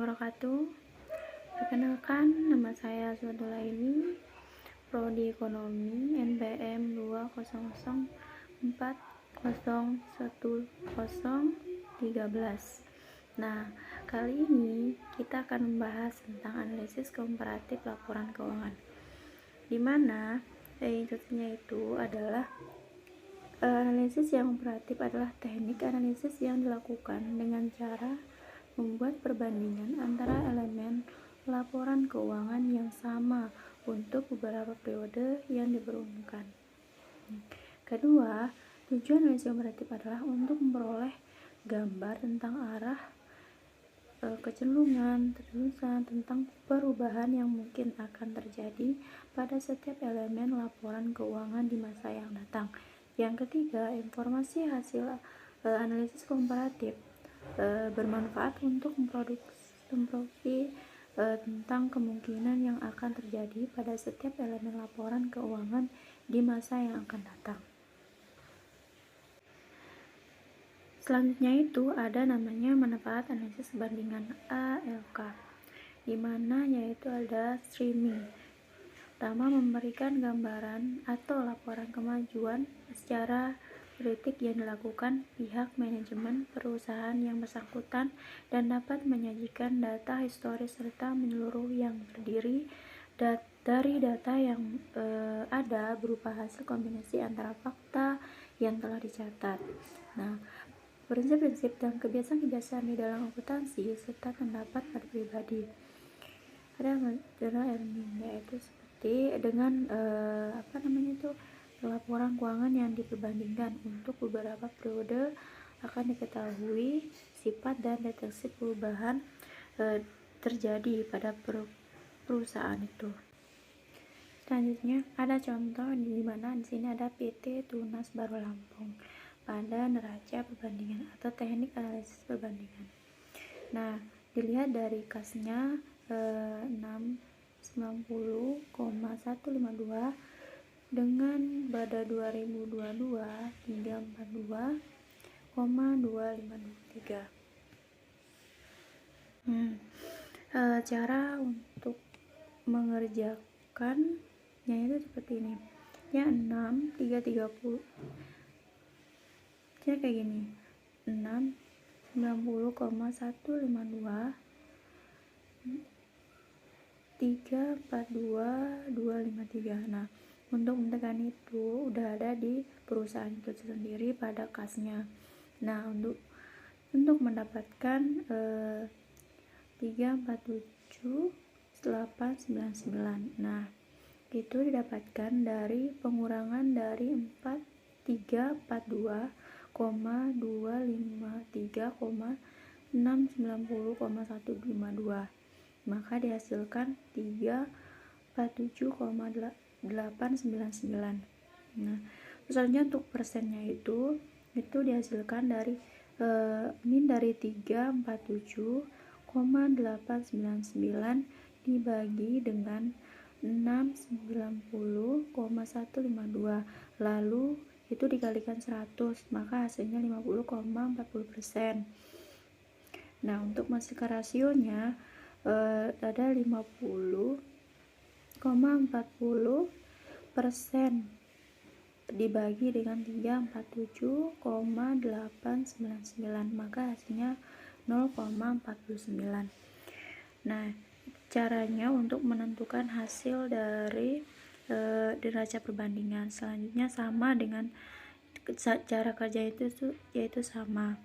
wabarakatuh. Perkenalkan, nama saya Suadula ini, Prodi Ekonomi NPM 204011013. Nah, kali ini kita akan membahas tentang analisis komparatif laporan keuangan, di mana intinya itu adalah analisis yang komparatif adalah teknik analisis yang dilakukan dengan cara membuat perbandingan antara elemen laporan keuangan yang sama untuk beberapa periode yang diperuntukkan. Kedua, tujuan analisis komparatif adalah untuk memperoleh gambar tentang arah kecenderungan tertulisan tentang perubahan yang mungkin akan terjadi pada setiap elemen laporan keuangan di masa yang datang. Yang ketiga, informasi hasil analisis komparatif bermanfaat untuk memproduksi tentang kemungkinan yang akan terjadi pada setiap elemen laporan keuangan di masa yang akan datang. Selanjutnya itu ada namanya manfaat analisis bandingan ALK, di mana yaitu ada streaming. Pertama, memberikan gambaran atau laporan kemajuan secara politik yang dilakukan pihak manajemen perusahaan yang bersangkutan dan dapat menyajikan data historis serta menyeluruh yang terdiri dari data yang ada berupa hasil kombinasi antara fakta yang telah dicatat. Nah, prinsip-prinsip dan kebiasaan-kebiasaan di dalam akuntansi serta pendapat pada pribadi. Ada journal earning, yaitu seperti dengan laporan keuangan yang diperbandingkan untuk beberapa periode akan diketahui sifat dan deteksi perubahan terjadi pada perusahaan itu. Selanjutnya ada contoh di mana di sini ada PT Tunas Baru Lampung pada neraca perbandingan atau teknik analisis perbandingan. Nah, dilihat dari kasnya 690,152 dengan pada 2022 342,2523. Cara untuk mengerjakannya itu seperti ini. Ya, 6 330 kayak gini. 690,152 342,253. Nah, untuk menekan itu udah ada di perusahaan itu sendiri pada kasnya. Nah, untuk mendapatkan 347,899. Nah, itu didapatkan dari pengurangan dari 342,253,690,152. Maka dihasilkan 347,899. Nah, selanjutnya untuk persennya itu dihasilkan dari min dari 347,899 dibagi dengan 690,152, lalu itu dikalikan 100, maka hasilnya 50,40%. Nah, untuk masukkan rasionya ada 50,40% dibagi dengan 347,899, maka hasilnya 0,49. Nah, caranya untuk menentukan hasil dari neraca perbandingan selanjutnya sama dengan cara kerja itu yaitu sama.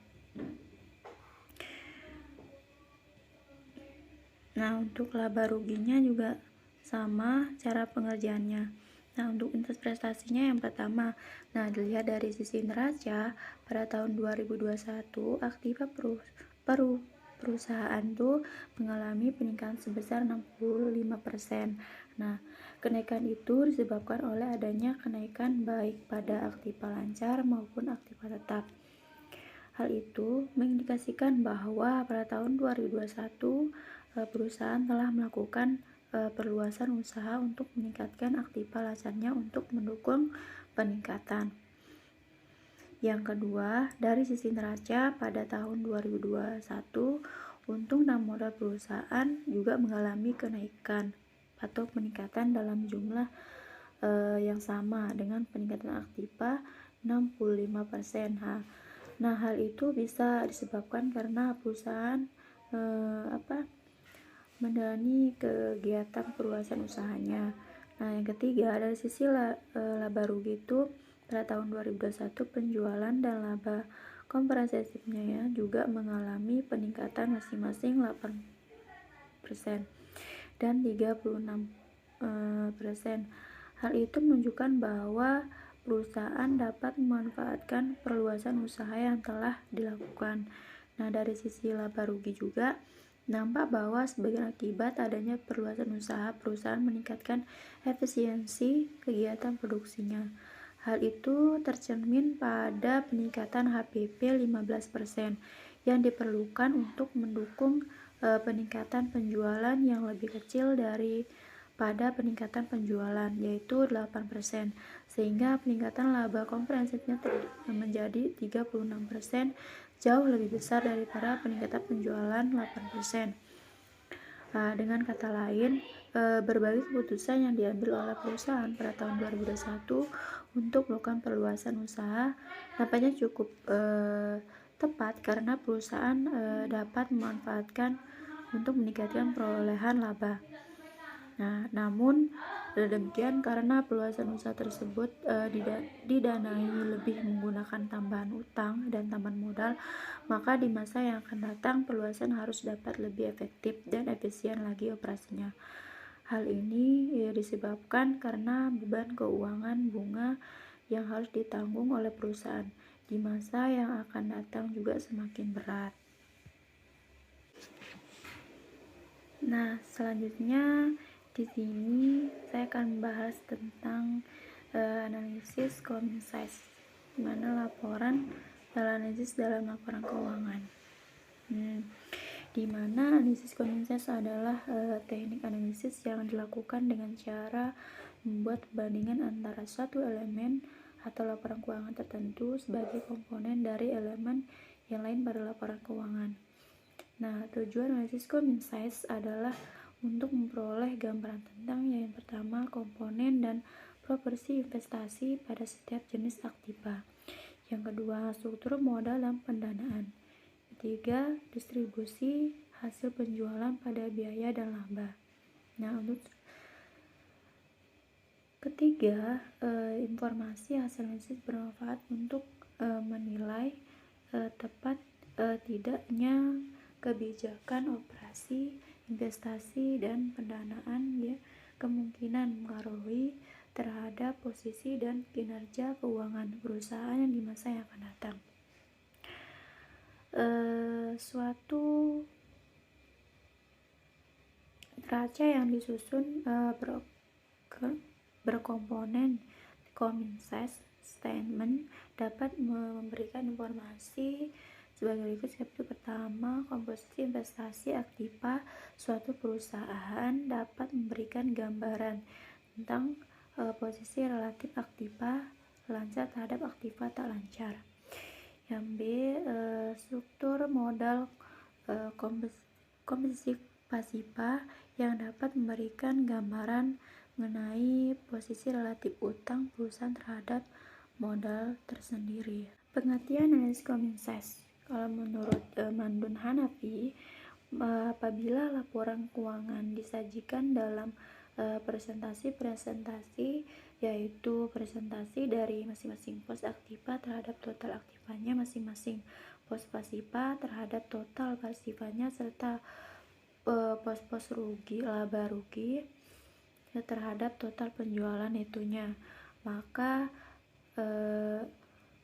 Nah, untuk laba ruginya juga sama cara pengerjaannya. Nah, untuk indeks prestasinya yang pertama, nah dilihat dari sisi neraca pada tahun 2021 aktiva perusahaan itu mengalami peningkatan sebesar 65%. Nah, kenaikan itu disebabkan oleh adanya kenaikan baik pada aktiva lancar maupun aktiva tetap. Hal itu mengindikasikan bahwa pada tahun 2021 perusahaan telah melakukan perluasan usaha untuk meningkatkan aktiva lancarnya untuk mendukung peningkatan. Yang kedua, dari sisi neraca pada tahun 2021 Untung dan modal perusahaan juga mengalami kenaikan atau peningkatan dalam jumlah yang sama dengan peningkatan aktiva 65%. Nah, hal itu bisa disebabkan karena perusahaan menjalani kegiatan perluasan usahanya. Nah, yang ketiga, dari sisi laba rugi itu pada tahun 2021 penjualan dan laba komprehensifnya ya juga mengalami peningkatan masing-masing 8% dan 36%. Hal itu menunjukkan bahwa perusahaan dapat memanfaatkan perluasan usaha yang telah dilakukan. Nah, dari sisi laba rugi juga nampak bahwa sebagai akibat adanya perluasan usaha, perusahaan meningkatkan efisiensi kegiatan produksinya. Hal itu tercermin pada peningkatan HPP 15% yang diperlukan untuk mendukung peningkatan penjualan yang lebih kecil daripada peningkatan penjualan, yaitu 8%, sehingga peningkatan laba komprehensifnya menjadi 36%, jauh lebih besar daripada peningkatan penjualan 8%. Dengan kata lain, berbagai keputusan yang diambil oleh perusahaan pada tahun 2021 untuk melakukan perluasan usaha nampaknya cukup tepat karena perusahaan dapat memanfaatkan untuk meningkatkan perolehan laba. Nah, namun demikian karena perluasan usaha tersebut didanai lebih menggunakan tambahan utang dan tambahan modal, maka di masa yang akan datang perluasan harus dapat lebih efektif dan efisien lagi operasinya. Hal ini disebabkan karena beban keuangan bunga yang harus ditanggung oleh perusahaan di masa yang akan datang juga semakin berat. Nah, selanjutnya di sini saya akan membahas tentang analisis common size, di mana analisis dalam laporan keuangan. Di mana analisis common size adalah teknik analisis yang dilakukan dengan cara membuat perbandingan antara suatu elemen atau laporan keuangan tertentu sebagai komponen dari elemen yang lain pada laporan keuangan. Nah, tujuan analisis common size adalah untuk memperoleh gambaran tentang yang pertama komponen dan proporsi investasi pada setiap jenis aktiva. Yang kedua, struktur modal dan pendanaan. Ketiga, distribusi hasil penjualan pada biaya dan laba. Nah, untuk ketiga, informasi hasil analisis bermanfaat untuk menilai tepat tidaknya kebijakan operasi, investasi, dan pendanaan ya kemungkinan mengaruhi terhadap posisi dan kinerja keuangan perusahaan yang di masa yang akan datang. Suatu neraca yang disusun berkomponen common size statement dapat memberikan informasi sebagai berikut. Seperti pertama, komposisi investasi aktiva suatu perusahaan dapat memberikan gambaran tentang posisi relatif aktiva lancar terhadap aktiva tak lancar. Yang B, struktur modal komposisi pasiva yang dapat memberikan gambaran mengenai posisi relatif utang perusahaan terhadap modal tersendiri. Pengertian analisis common size. Kalau menurut Mandun Hanafi, apabila laporan keuangan disajikan dalam presentasi yaitu presentasi dari masing-masing pos aktiva terhadap total aktivanya masing-masing, pos pasiva terhadap total pasivanya, serta pos-pos laba rugi terhadap total penjualan itunya, maka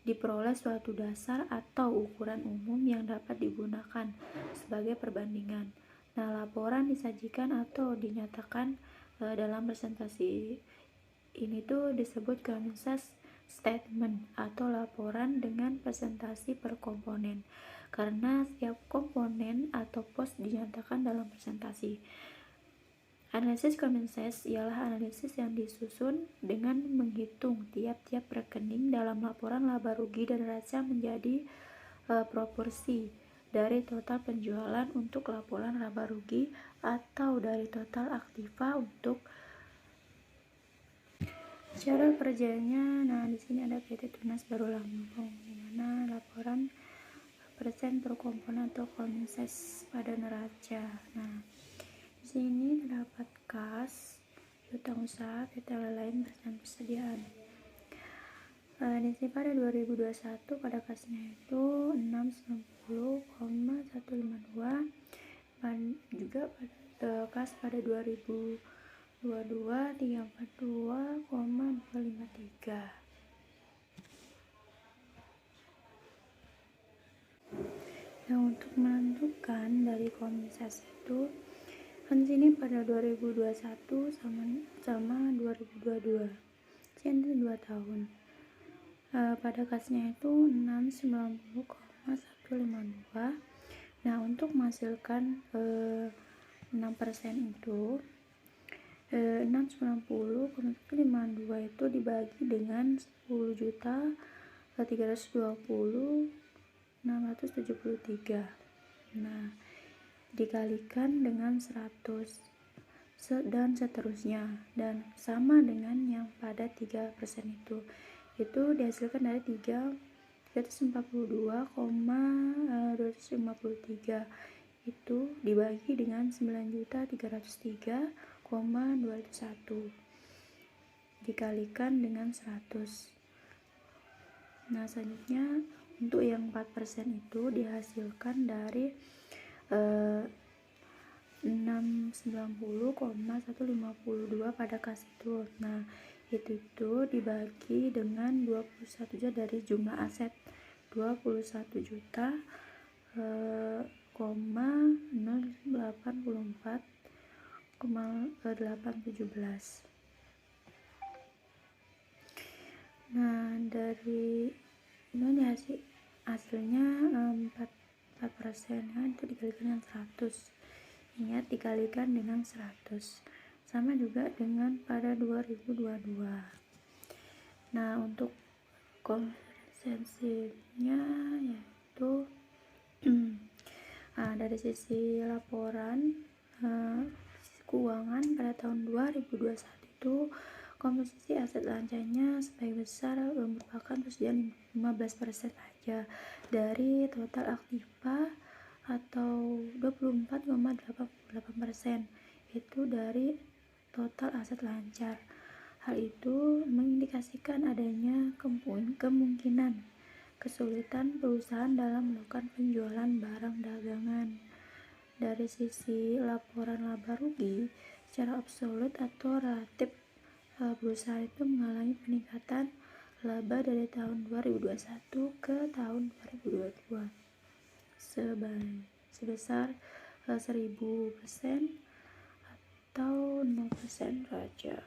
diperoleh suatu dasar atau ukuran umum yang dapat digunakan sebagai perbandingan. Nah, laporan disajikan atau dinyatakan dalam presentasi ini tuh disebut common size statement atau laporan dengan presentasi per komponen, karena setiap komponen atau pos dinyatakan dalam presentasi. Analisis common size ialah analisis yang disusun dengan menghitung tiap-tiap rekening dalam laporan laba rugi dan neraca menjadi proporsi dari total penjualan untuk laporan laba rugi atau dari total aktiva untuk cara kerjanya. Nah, di sini ada PT Tunas Baru Lampung, di mana laporan persen per komponen atau konses pada neraca. Nah, di sini terdapat kas, piutang usaha, PT lain dan persediaan. Di sini pada 2021 pada kasnya itu 690,152, dan juga pada kas pada 2022 342,253. Nah, untuk menentukan dari komensas itu kan sini pada 2021 sama 2022, sini 2 tahun. Pada kasnya itu 690,152. Nah, untuk menghasilkan 6% itu 690,152 itu dibagi dengan 10.320.673. Nah, dikalikan dengan 100 dan seterusnya, dan sama dengan yang pada 3% itu dihasilkan dari 342,253 itu dibagi dengan 9.303,201 dikalikan dengan 100. Nah, selanjutnya untuk yang 4% itu dihasilkan dari 690,152 pada kas itu. Nah, itu dibagi dengan 21 juta dari jumlah aset 21 juta 084,817. Nah, dari ini hasilnya 4% kan, itu dikalikan dengan 100. Ingat, dikalikan dengan 100 sama juga dengan pada 2022. Nah, untuk konsensinya yaitu dari sisi laporan keuangan pada tahun 2021 itu komposisi aset lancanya sebagai besar merupakan persediaan 15% saja dari total aktiva, atau 24,88% itu dari total aset lancar. Hal itu mengindikasikan adanya kemungkinan kesulitan perusahaan dalam melakukan penjualan barang dagangan. Dari sisi laporan laba rugi, secara absolut atau relatif, perusahaan itu mengalami peningkatan laba dari tahun 2021 ke tahun 2022 sebesar 1000% atau 0% saja.